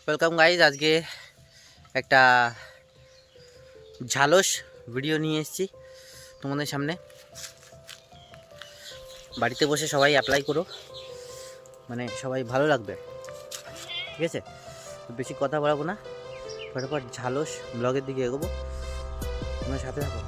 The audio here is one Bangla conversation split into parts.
Welcome guys. আজকে একটা ঝালস ভিডিও নিয়ে এসেছি তোমাদের সামনে। বাড়িতে বসে সবাই অ্যাপ্লাই করো, মানে সবাই ভালো লাগবে, ঠিক আছে? বেশি কথা বলবো না, ফটাফট ঝালস ব্লগের দিকে এগোবো, তোমার সাথে থাকো।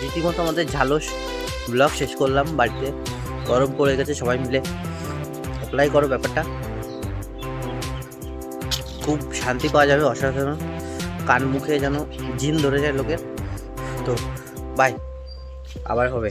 রীতিমতো আমাদের ঝালস ব্লগ শেষ করলাম। বাড়িতে গরম পড়ে গেছে, সবাই মিলে অ্যাপ্লাই করো। ব্যাপারটা খুব শান্তি পাওয়া যাবে, অসাধারণ। কান মুখে যেন জিন ধরে যায় লোকের। তো বাই, আবার হবে।